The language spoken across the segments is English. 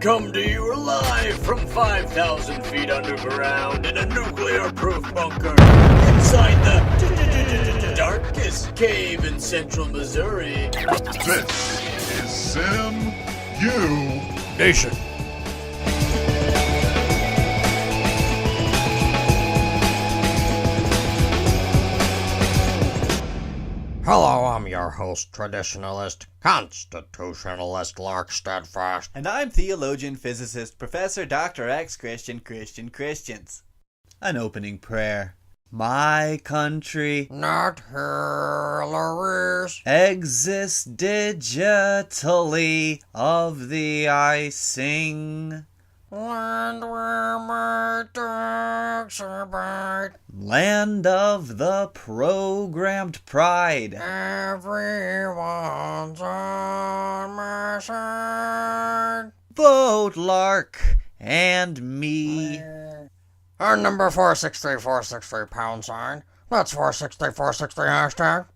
Come to you live from 5,000 feet underground in a nuclear-proof bunker inside the darkest cave in central Missouri. This is Nation. Hello, I'm your host, traditionalist, constitutionalist, Lark Steadfast. And I'm theologian, physicist, Professor Dr. X Christians. An opening prayer. My country Not Hillary's. exists digitally of the icing. Land where my dogs are bite. Land of the programmed pride. Everyone's on my side. Vote Lark and me. Our number 463 pound sign. That's 463 hashtag.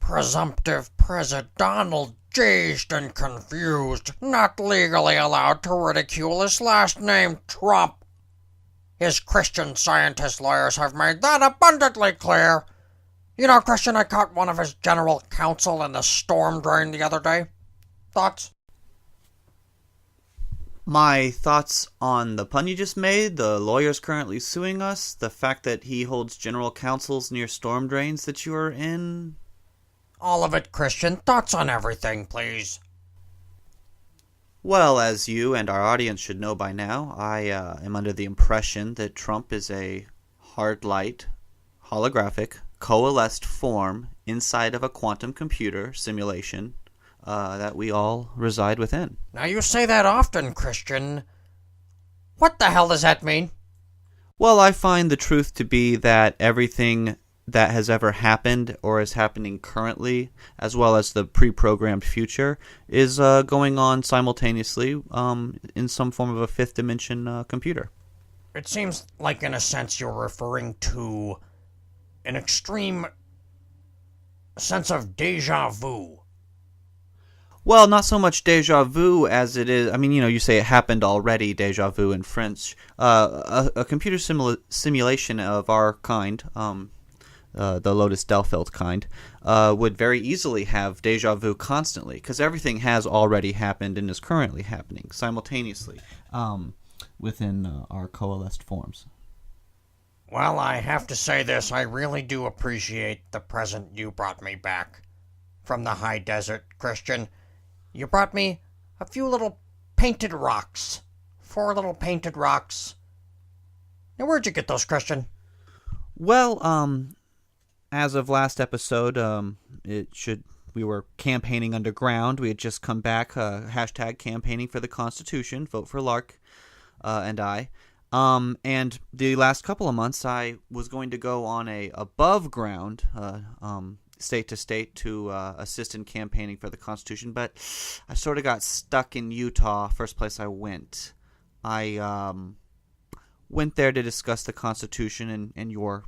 Presumptive President Donald dazed and confused, not legally allowed to ridicule his last name, Trump. His Christian Scientist lawyers have made that abundantly clear. You know, Christian, I caught one of his general counsel in the storm drain the other day. Thoughts? My thoughts on the pun you just made, the lawyers currently suing us, the fact that he holds general counsels near storm drains that you are in. All of it, Christian. Thoughts on everything, please. Well, as you and our audience should know by now, I am under the impression that Trump is a hard light, holographic, coalesced form inside of a quantum computer simulation that we all reside within. Now, you say that often, Christian. What the hell does that mean? Well, I find the truth to be that everything that has ever happened or is happening currently, as well as the pre-programmed future, is going on simultaneously in some form of a fifth dimension computer. It seems like, in a sense, you're referring to an extreme sense of deja vu. Well, not so much deja vu as it is, I mean, you say it happened already, deja vu in French. A computer simulation of our kind, the Lotus Delfeld kind, would very easily have deja vu constantly, because everything has already happened and is currently happening simultaneously within our coalesced forms. Well, I have to say this, I really do appreciate the present you brought me back from the high desert, Christian. You brought me a few little painted rocks. 4 little painted rocks. Now, where'd you get those, Christian? Well, as of last episode, we were campaigning underground. We had just come back, hashtag campaigning for the Constitution, vote for Lark, and I. And the last couple of months, I was going to go on a above ground, state to state to assist in campaigning for the Constitution, but I sort of got stuck in Utah, first place I went. I went there to discuss the Constitution and your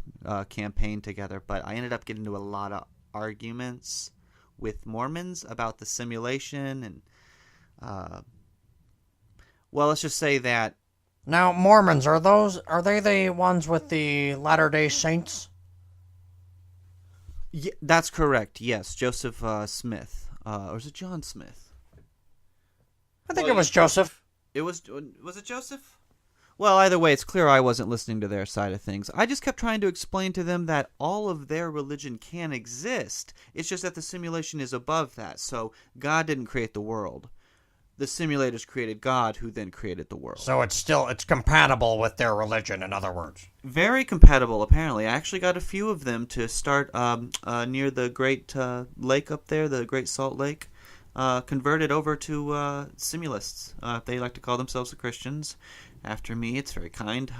campaign together, but I ended up getting into a lot of arguments with Mormons about the simulation, and well, let's just say that. Now, Mormons, are they the ones with the Latter-day Saints? Yeah, that's correct, yes. Joseph Smith. Or is it John Smith? I think it was Joseph. Was it Joseph? Well, either way, it's clear I wasn't listening to their side of things. I just kept trying to explain to them that all of their religion can exist. It's just that the simulation is above that. So God didn't create the world. The simulators created God, who then created the world. So it's compatible with their religion, in other words. Very compatible, apparently. I actually got a few of them to start near the Great Lake up there, the Great Salt Lake, converted over to simulists. They like to call themselves the Christians. After me, it's very kind.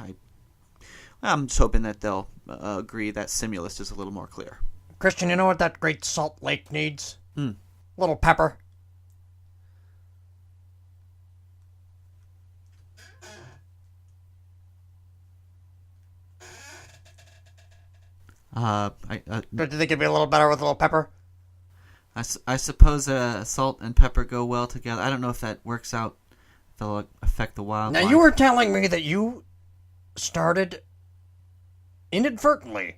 I'm just hoping that they'll agree that simulist is a little more clear. Christian, you know what that Great Salt Lake needs? Little pepper. Do you think it'd be a little better with a little pepper? I suppose salt and pepper go well together. I don't know if that works out they'll affect the wildlife. Now, you were telling me that you started inadvertently.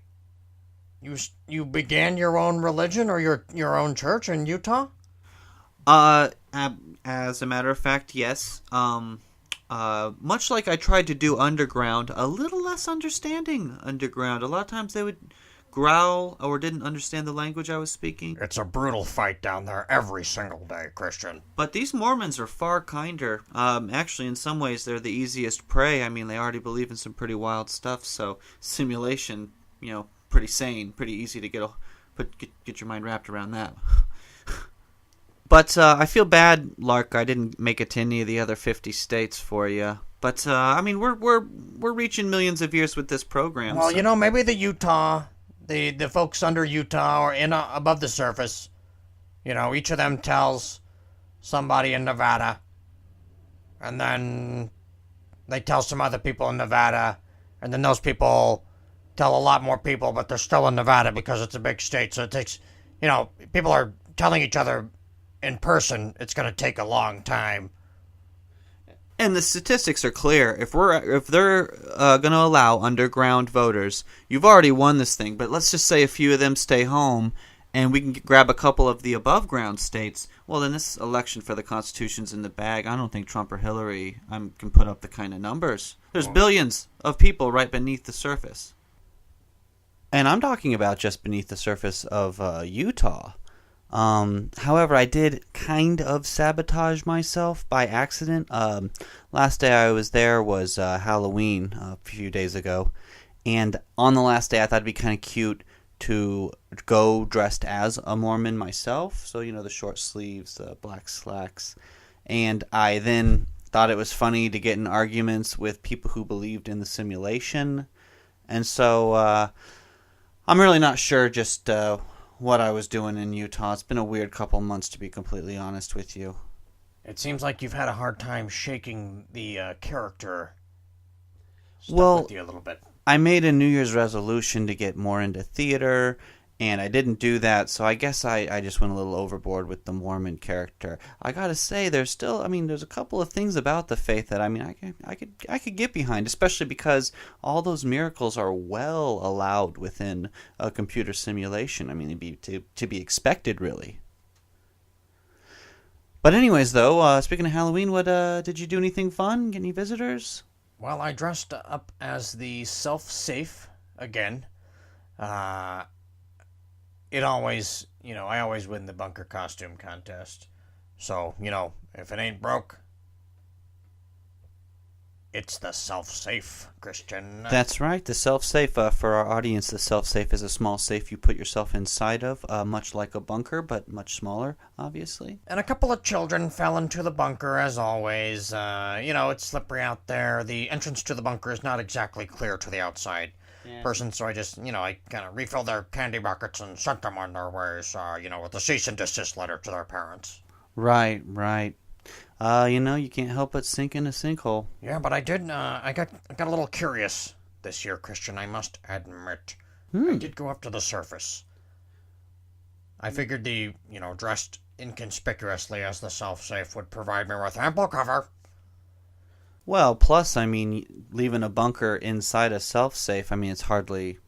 You began your own religion or your own church in Utah? As a matter of fact, yes. Much like I tried to do underground, a little less understanding underground. A lot of times they would growl or didn't understand the language I was speaking. It's a brutal fight down there every single day, Christian. But these Mormons are far kinder. Actually, in some ways, they're the easiest prey. I mean, they already believe in some pretty wild stuff, so simuNation, pretty sane, pretty easy to get your mind wrapped around that. But I feel bad, Lark. I didn't make it to any of the other 50 states for you. But I mean, we're reaching millions of years with this program. Well, so. maybe the folks under Utah or above the surface, each of them tells somebody in Nevada, and then they tell some other people in Nevada, and then those people tell a lot more people, but they're still in Nevada because it's a big state. So it takes, people are telling each other in person. It's going to take a long time. And the statistics are clear. If they're going to allow underground voters, you've already won this thing. But let's just say a few of them stay home, and we can grab a couple of the above ground states. Well, then this election for the Constitution's in the bag. I don't think Trump or Hillary can put up the kind of numbers. There's billions of people right beneath the surface. And I'm talking about just beneath the surface of Utah. However, I did kind of sabotage myself by accident. Last day I was there was Halloween a few days ago, and on the last day I thought it'd be kind of cute to go dressed as a Mormon myself. So, the short sleeves, the black slacks, and I then thought it was funny to get in arguments with people who believed in the simuNation, and so I'm really not sure just what I was doing in Utah. It's been a weird couple months, to be completely honest with you. It seems like you've had a hard time shaking the character stuff Well, with you a little bit. I made a New Year's resolution to get more into theater, and I didn't do that, so I guess I just went a little overboard with the Mormon character. I gotta say, there's a couple of things about the faith that, I could get behind, especially because all those miracles are well allowed within a computer simulation. I mean, it'd be to be expected, really. But anyways, though, speaking of Halloween, what did you do anything fun? Get any visitors? Well, I dressed up as the self-safe again. It always, I always win the bunker costume contest. So, if it ain't broke, it's the self-safe, Christian. That's right, the self-safe. For our audience, the self-safe is a small safe you put yourself inside of, much like a bunker, but much smaller, obviously. And a couple of children fell into the bunker, as always. It's slippery out there. The entrance to the bunker is not exactly clear to the outside person, so I just, I kind of refilled their candy buckets and sent them on their ways, with a cease and desist letter to their parents. Right. You can't help but sink in a sinkhole. Yeah, but I did, I got a little curious this year, Christian, I must admit. I did go up to the surface. I figured dressed inconspicuously as the self-safe would provide me with ample cover. Well, plus, leaving a bunker inside a self-safe, it's hardly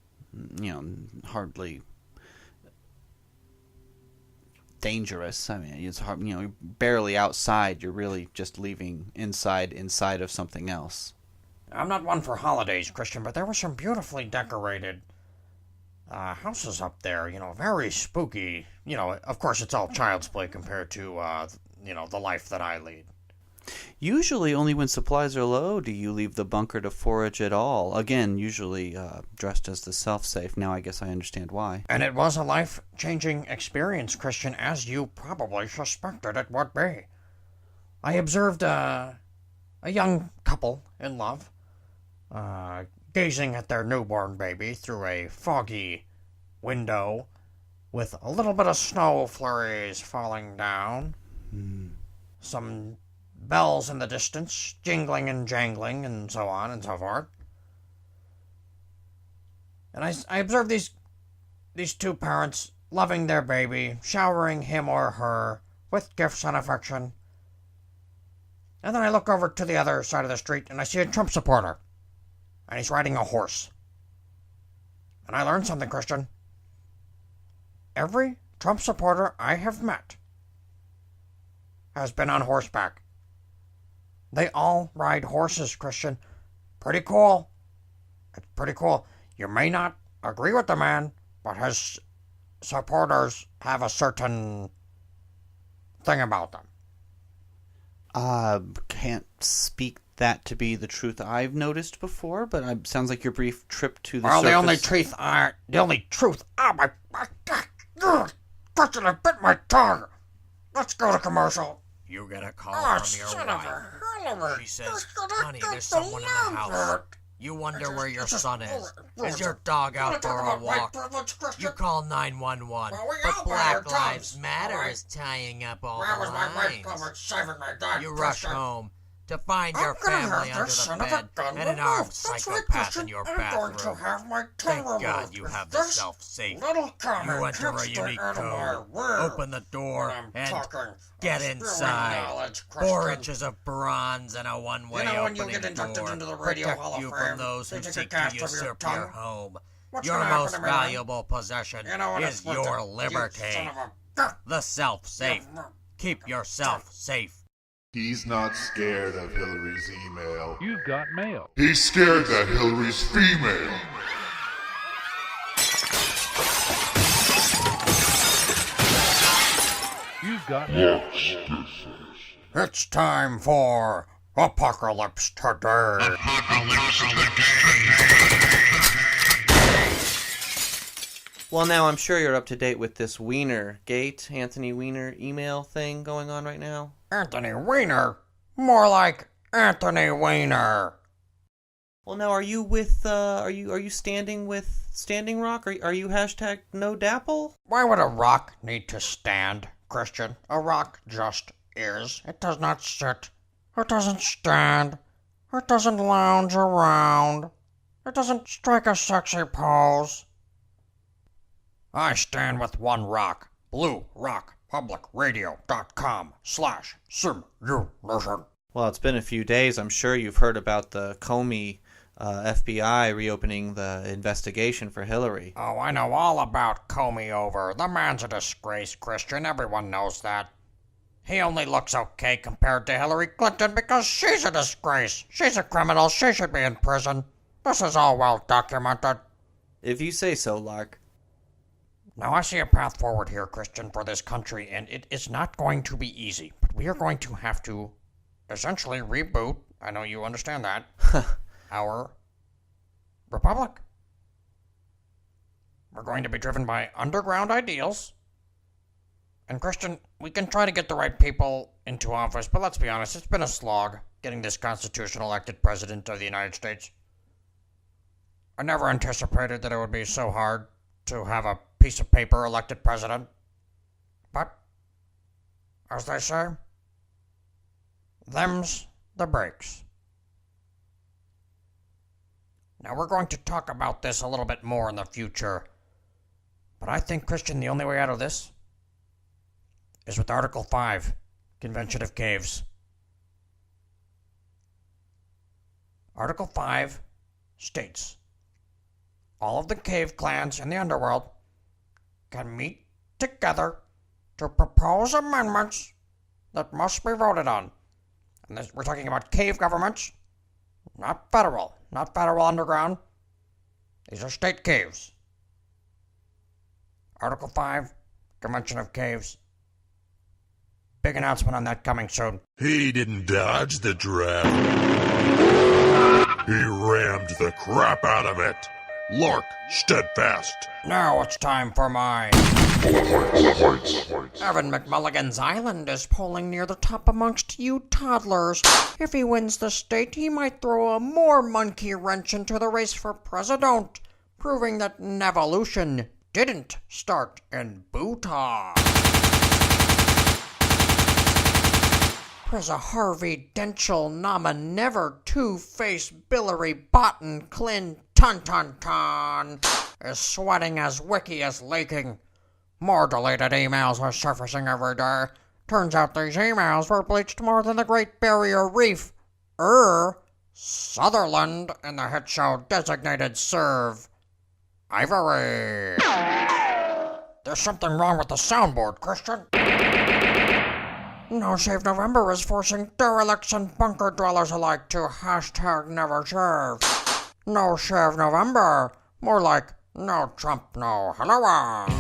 dangerous. It's hard, barely outside. You're really just leaving inside of something else. I'm not one for holidays, Christian, but there were some beautifully decorated houses up there, very spooky. Of course, it's all child's play compared to, the life that I lead. Usually only when supplies are low do you leave the bunker to forage at all. Again, usually dressed as the self-safe. Now I guess I understand why. And it was a life-changing experience, Christian, as you probably suspected it would be. I observed a young couple in love, gazing at their newborn baby through a foggy window with a little bit of snow flurries falling down. Some bells in the distance, jingling and jangling, and so on and so forth. And I observed these two parents loving their baby, showering him or her with gifts and affection. And then I look over to the other side of the street and I see a Trump supporter. And he's riding a horse. And I learned something, Christian. Every Trump supporter I have met has been on horseback. They all ride horses, Christian. Pretty cool. It's pretty cool. You may not agree with the man, but his supporters have a certain thing about them. Can't speak that to be the truth I've noticed before, but it sounds like your brief trip to the Well, surface... the only truth, my Christian, I bit my tongue. Let's go to commercial. You get a call Oh, from your son of wife. a hell She says, honey, there's someone in the house. You wonder where your son is. Is your dog out for a walk? You call 911. But Black Lives Matter is tying up all the lines. You rush home to find your family under the bed and an armed psychopath in your bathroom. Thank God you have the self-safe. You enter a unique code, open the door, and get inside. 4 inches of bronze and a one-way opening door protect you from those who seek to usurp your home. Your most valuable possession is your liberty. The self-safe. Keep yourself safe. He's not scared of Hillary's email. You've got mail. He's scared that Hillary's female. You've got mail. It's time for Apocalypse Today. Well, now I'm sure you're up to date with this Weiner Gate, Anthony Weiner email thing going on right now. Anthony Weiner? More like Anthony Weiner. Well, now are you with are you standing with Standing Rock? Are you hashtag no dapple? Why would a rock need to stand, Christian? A rock just is. It does not sit. It doesn't stand. It doesn't lounge around. It doesn't strike a sexy pose. I stand with one rock. BlueRockPublicRadio.com/simuNation. Well, it's been a few days. I'm sure you've heard about the Comey FBI reopening the investigation for Hillary. Oh, I know all about Comey over. The man's a disgrace, Christian. Everyone knows that. He only looks okay compared to Hillary Clinton because she's a disgrace. She's a criminal. She should be in prison. This is all well documented. If you say so, Lark. Now, I see a path forward here, Christian, for this country, and it is not going to be easy. But we are going to have to essentially reboot, I know you understand that, our republic. We're going to be driven by underground ideals. And, Christian, we can try to get the right people into office, but let's be honest, it's been a slog getting this constitutional elected president of the United States. I never anticipated that it would be so hard to have a piece of paper elected president. But, as they say, them's the breaks. Now, we're going to talk about this a little bit more in the future. But I think, Christian, the only way out of this is with Article 5, Convention of Caves. Article 5 states, all of the cave clans in the underworld can meet together to propose amendments that must be voted on. And this, we're talking about cave governments, not federal underground. These are state caves. Article 5, Convention of Caves. Big announcement on that coming soon. He didn't dodge the draft. He rammed the crap out of it. Lark, steadfast. Now it's time for my... Evan McMulligan's Island is polling near the top amongst you toddlers. If he wins the state, he might throw a more monkey wrench into the race for president, proving that nevolution didn't start in Bhutan. Preza Harvey Denchel Nama Never Two-Face Billary Botten Clin Ton is sweating as wiki is leaking. More deleted emails are surfacing every day. Turns out these emails were bleached more than the Great Barrier Reef. Sutherland in the hit show designated serve. Ivory. There's something wrong with the soundboard, Christian. No Shave November is forcing derelicts and bunker dwellers alike to hashtag never shave. No Shave November. More like no Trump, no Halloween.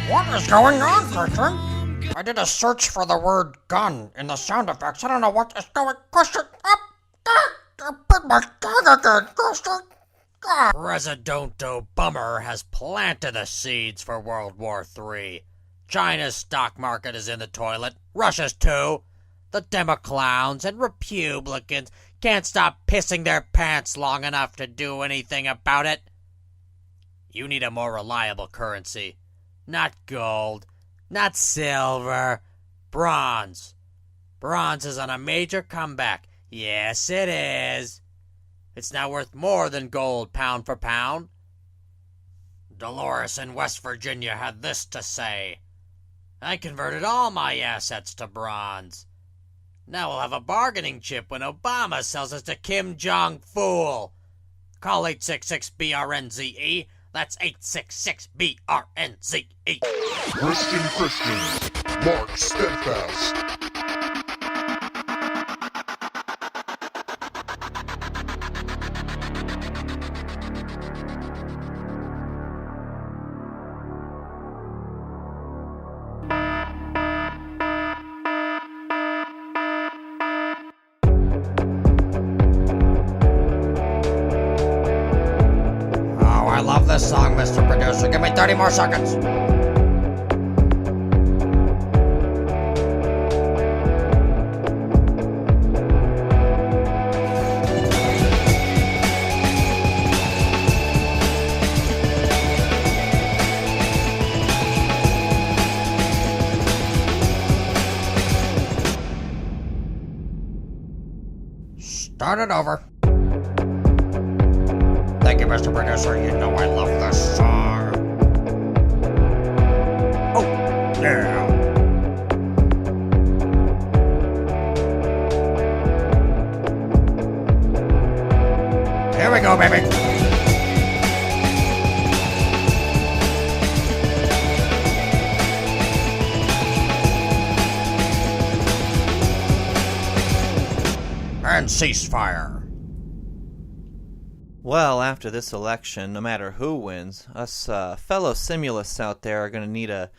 What is going on, Christian? I did a search for the word gun in the sound effects. I don't know what is going. Christian, I bit my tongue again, Christian. President Obama has planted the seeds for World War III. China's stock market is in the toilet. Russia's too. The Democlowns and Republicans can't stop pissing their pants long enough to do anything about it. You need a more reliable currency. Not gold. Not silver. Bronze. Bronze is on a major comeback. Yes, it is. It's now worth more than gold, pound for pound. Dolores in West Virginia had this to say. I converted all my assets to bronze. Now we'll have a bargaining chip when Obama sells us to Kim Jong-fool. Call 866-BRNZE. That's 866-BRNZE. Christian, Lark Steadfast. I love this song, Mr. Producer. Give me 30 more seconds. Start it over. Thank you, Mr. Producer. You know I love this song. Oh, yeah. Here we go, baby. And ceasefire. Well, after this election, no matter who wins, us fellow simulists out there are going to need a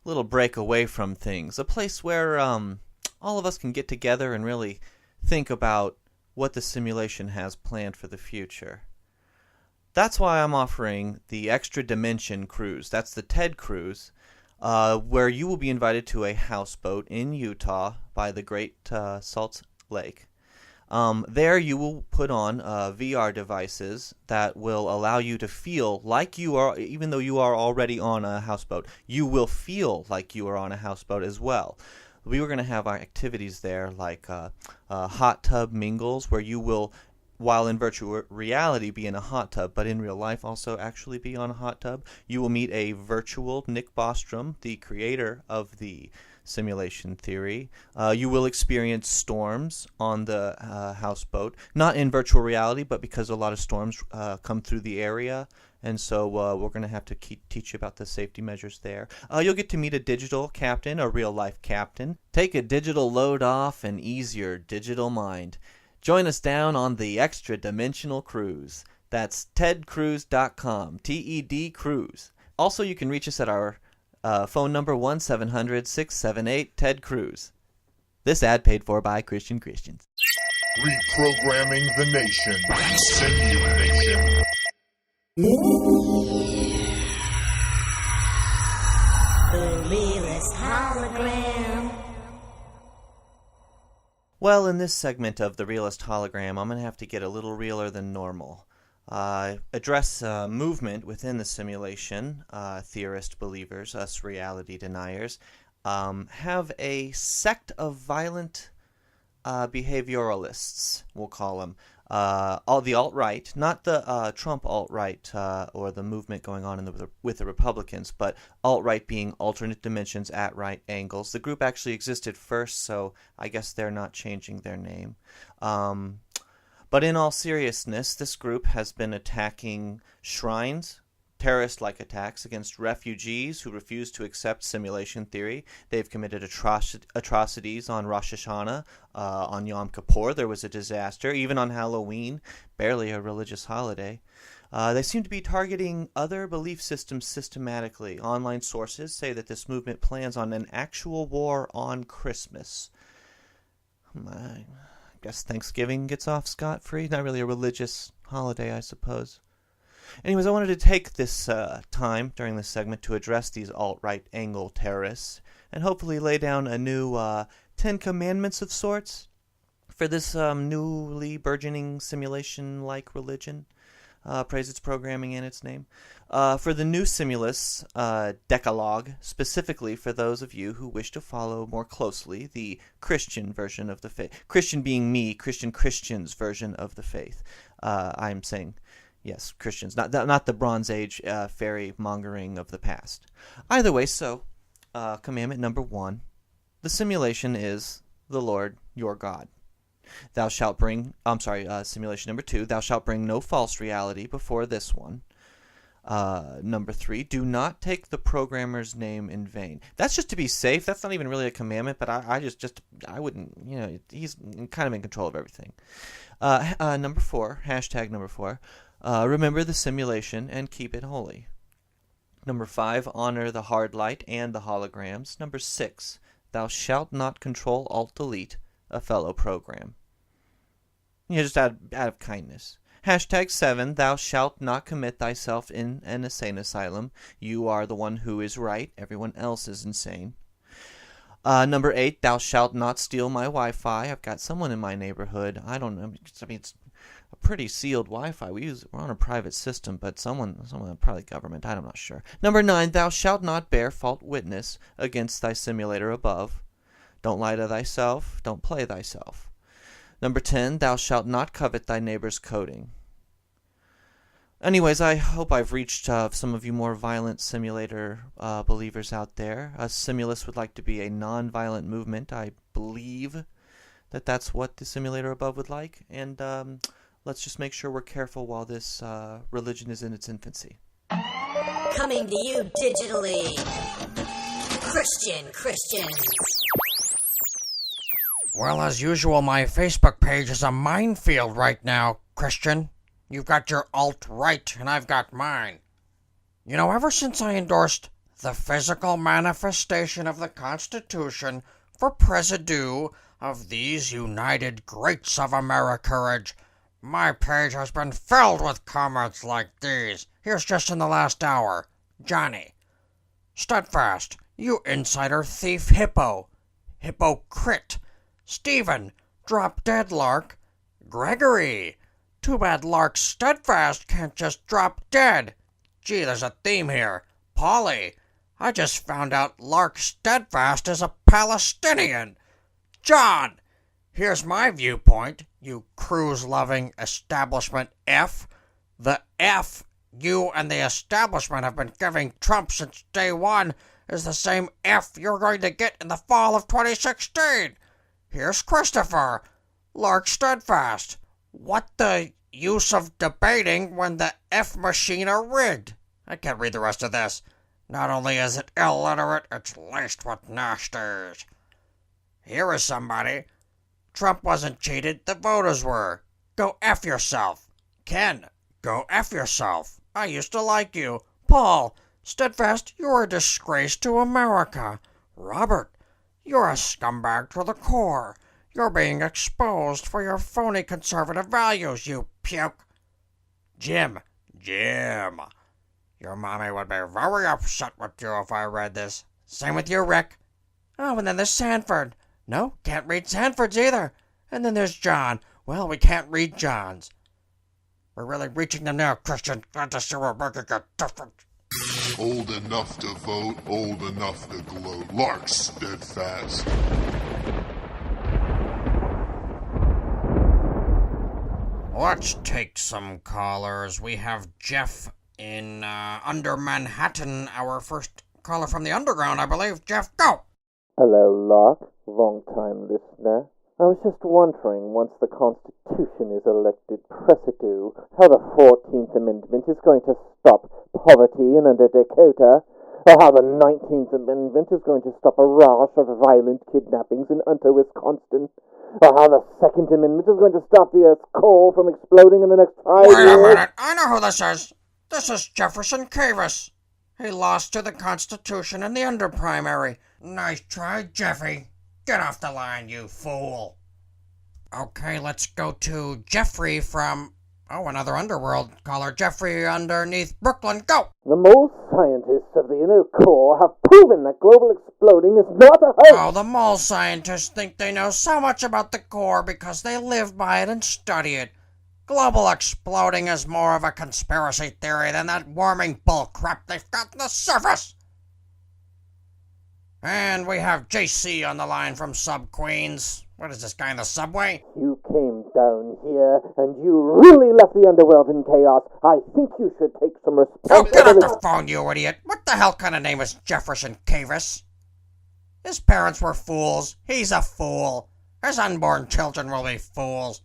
little break away from things. A place where all of us can get together and really think about what the simulation has planned for the future. That's why I'm offering the Extra Dimension Cruise. That's the TED Cruise, where you will be invited to a houseboat in Utah by the Great Salt Lake. There you will put on VR devices that will allow you to feel like you are, even though you are already on a houseboat, you will feel like you are on a houseboat as well. We were going to have our activities there like hot tub mingles, where you will, while in virtual reality, be in a hot tub, but in real life also actually be on a hot tub. You will meet a virtual Nick Bostrom, the creator of the simulation theory. You will experience storms on the houseboat, not in virtual reality, but because a lot of storms come through the area, and so we're going to have to teach you about the safety measures there. You'll get to meet a digital captain, a real-life captain. Take a digital load off and ease your digital mind. Join us down on the Extra Dimensional Cruise. That's tedcruise.com, TED Cruise. Also, you can reach us at our phone number 1-700-678-TED-CRUISE. This ad paid for by Christians. Reprogramming the nation. simuNation. The realest hologram. Well, in this segment of the Realist Hologram, I'm going to have to get a little realer than normal. Address movement within the simulation, theorist believers, us reality deniers, have a sect of violent behavioralists, we'll call them. all the alt-right, not the Trump alt-right or the movement going on with the Republicans, but alt-right being alternate dimensions at right angles. The group actually existed first, so I guess they're not changing their name. But in all seriousness, this group has been attacking shrines, terrorist-like attacks against refugees who refuse to accept simulation theory. They've committed atrocities on Rosh Hashanah, on Yom Kippur. There was a disaster. Even on Halloween, barely a religious holiday. They seem to be targeting other belief systems systematically. Online sources say that this movement plans on an actual war on Christmas. I guess Thanksgiving gets off scot-free. Not really a religious holiday, I suppose. Anyways, I wanted to take this time during this segment to address these alt-right angle terrorists and hopefully lay down a new 10 Commandments of sorts for this newly burgeoning simulation-like religion. Praise its programming and its name. For the new Simulus Decalogue, specifically for those of you who wish to follow more closely the Christian version of the faith. Christian being me, Christian's version of the faith. I'm saying... yes, Christians, not the Bronze Age fairy mongering of the past. Either way, so commandment number 1, the simulation is the Lord your God. Thou shalt bring. Simulation number 2, thou shalt bring no false reality before this one. Number 3, do not take the programmer's name in vain. That's just to be safe. That's not even really a commandment, but I wouldn't. He's kind of in control of everything. Number 4, hashtag number 4. Remember the simulation and keep it holy. Number 5, honor the hard light and the holograms. Number 6, thou shalt not control alt-delete a fellow program. Just out of kindness. Hashtag 7, thou shalt not commit thyself in an insane asylum. You are the one who is right. Everyone else is insane. Number 8, thou shalt not steal my Wi-Fi. I've got someone in my neighborhood. I don't know. It's a pretty sealed Wi-Fi. We're on a private system, but someone probably government. I'm not sure. Number 9, thou shalt not bear false witness against thy simulator above. Don't lie to thyself. Don't play thyself. Number 10, thou shalt not covet thy neighbor's coding. Anyways, I hope I've reached some of you more violent simulator believers out there. Simulus would like to be a non-violent movement. I believe that that's what the simulator above would like. And let's just make sure we're careful while this religion is in its infancy. Coming to you digitally. Christian. Well, as usual, my Facebook page is a minefield right now, Christian. You've got your alt-right, and I've got mine. Ever since I endorsed the physical manifestation of the Constitution for Presidue of these United Greats of Americourage, my page has been filled with comments like these. Here's just in the last hour. Johnny. Steadfast, you insider thief hippo. Hypocrite. Stephen, drop dead Lark. Gregory, too bad Lark Steadfast can't just drop dead. Gee, there's a theme here. Polly, I just found out Lark Steadfast is a Palestinian. John, here's my viewpoint, you cruise-loving establishment F. The F you and the establishment have been giving Trump since day one is the same F you're going to get in the fall of 2016. Here's Christopher. Lark Steadfast. What the use of debating when the F machine are rigged? I can't read the rest of this. Not only is it illiterate, it's laced with nasties. Here is somebody. Trump wasn't cheated, the voters were. Go F yourself. Ken, go F yourself. I used to like you. Paul, Steadfast, you're a disgrace to America. Robert, you're a scumbag to the core. You're being exposed for your phony conservative values, you puke. Jim, your mommy would be very upset with you if I read this. Same with you, Rick. Oh, and then there's Sanford. No, can't read Sanford's either. And then there's John. Well, we can't read John's. We're really reaching them now, Christian. Glad to see we're making a difference. Old enough to vote, old enough to gloat. Lark Let's take some callers. We have Jeff in under Manhattan, our first caller from the underground, I believe. Jeff, go! Hello, Lark, long-time listener. I was just wondering, once the Constitution is elected precedue, how the 14th Amendment is going to stop poverty in under Dakota, or how the 19th Amendment is going to stop a rash of violent kidnappings in Unter, Wisconsin, or how the 2nd Amendment is going to stop the Earth's core from exploding in the next 5 years. Wait a minute, I know who this is. This is Jefferson Cavis. He lost to the Constitution in the under-primary. Nice try, Jeffy. Get off the line, you fool. Okay, let's go to Jeffrey from... another underworld caller. Jeffrey underneath Brooklyn. Go! The mole scientists of the inner core have proven that global exploding is not a hoax. Oh, the mole scientists think they know so much about the core because they live by it and study it. Global exploding is more of a conspiracy theory than that warming bullcrap they've got on the surface. And we have JC on the line from Sub Queens. What is this guy in the subway? You came down here, and you really left the underworld in chaos. I think you should take some Oh, responsibility. get off the phone, you idiot. What the hell kind of name is Jefferson Cavis? His parents were fools. He's a fool. His unborn children will be fools.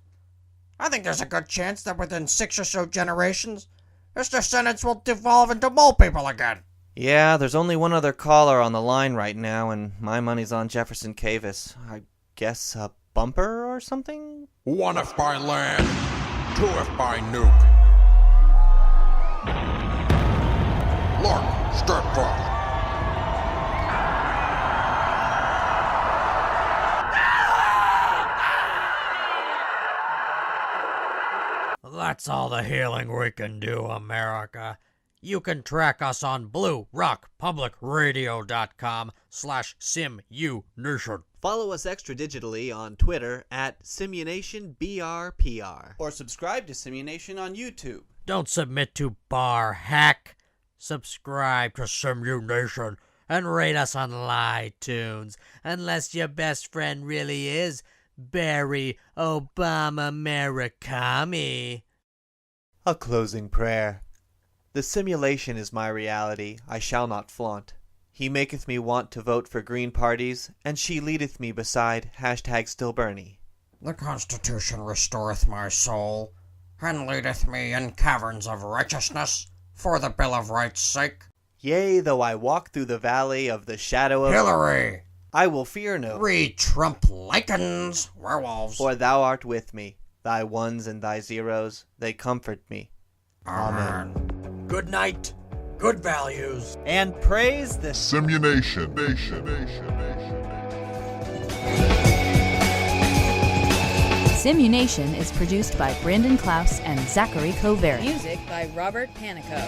I think there's a good chance that within 6 or so generations, his descendants will devolve into mole people again. Yeah, there's only one other caller on the line right now, and my money's on Jefferson Cavis. I guess a bumper or something? 1 if by land, 2 if by nuke. Lark, steadfast. That's all the healing we can do, America. You can track us on bluerockpublicradio.com/simuNation. Follow us extra digitally on Twitter at simuNationBRPR. Or subscribe to simuNation on YouTube. Don't submit to bar hack. Subscribe to simuNation and rate us on iTunes. Unless your best friend really is Barry Obama Murakami. A closing prayer. The simulation is my reality, I shall not flaunt. He maketh me want to vote for green parties, and she leadeth me beside #StillBernie. The Constitution restoreth my soul, and leadeth me in caverns of righteousness, for the Bill of Rights' sake. Yea, though I walk through the valley of the shadow of... Hillary! I will fear no... Trump lichens, werewolves. For thou art with me, thy ones and thy zeros, they comfort me. Amen. Good night. Good values. And praise the... simuNation. simuNation is produced by Brandon Klaus and Zachary Coveri. Music by Robert Panico.